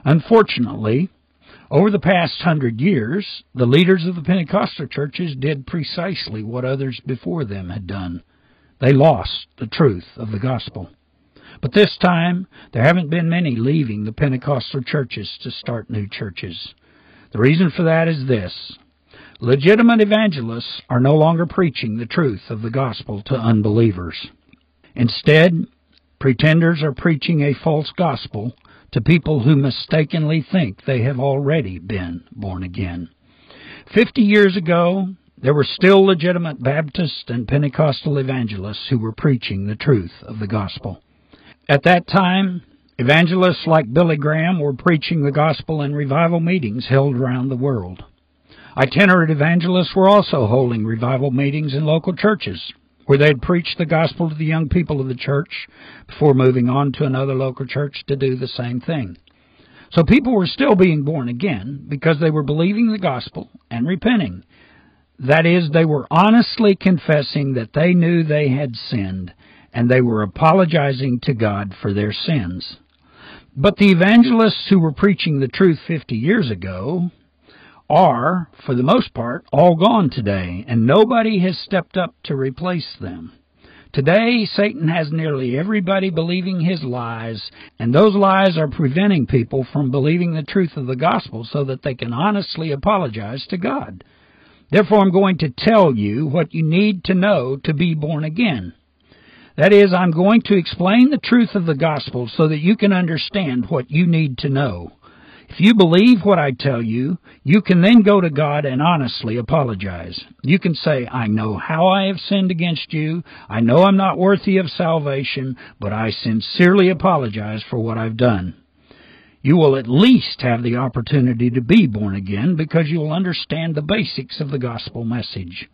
Unfortunately, over the past 100 years, the leaders of the Pentecostal churches did precisely what others before them had done. They lost the truth of the gospel. But this time, there haven't been many leaving the Pentecostal churches to start new churches. The reason for that is this. Legitimate evangelists are no longer preaching the truth of the gospel to unbelievers. Instead, pretenders are preaching a false gospel to people who mistakenly think they have already been born again. 50 years ago, there were still legitimate Baptist and Pentecostal evangelists who were preaching the truth of the gospel. At that time, evangelists like Billy Graham were preaching the gospel in revival meetings held around the world. Itinerant evangelists were also holding revival meetings in local churches, where they'd preach the gospel to the young people of the church before moving on to another local church to do the same thing. So people were still being born again because they were believing the gospel and repenting. That is, they were honestly confessing that they knew they had sinned, and they were apologizing to God for their sins. But the evangelists who were preaching the truth 50 years ago are, for the most part, all gone today, and nobody has stepped up to replace them. Today, Satan has nearly everybody believing his lies, and those lies are preventing people from believing the truth of the gospel so that they can honestly apologize to God. Therefore, I'm going to tell you what you need to know to be born again. That is, I'm going to explain the truth of the gospel so that you can understand what you need to know. If you believe what I tell you, you can then go to God and honestly apologize. You can say, I know how I have sinned against you. I know I'm not worthy of salvation, but I sincerely apologize for what I've done. You will at least have the opportunity to be born again because you will understand the basics of the gospel message.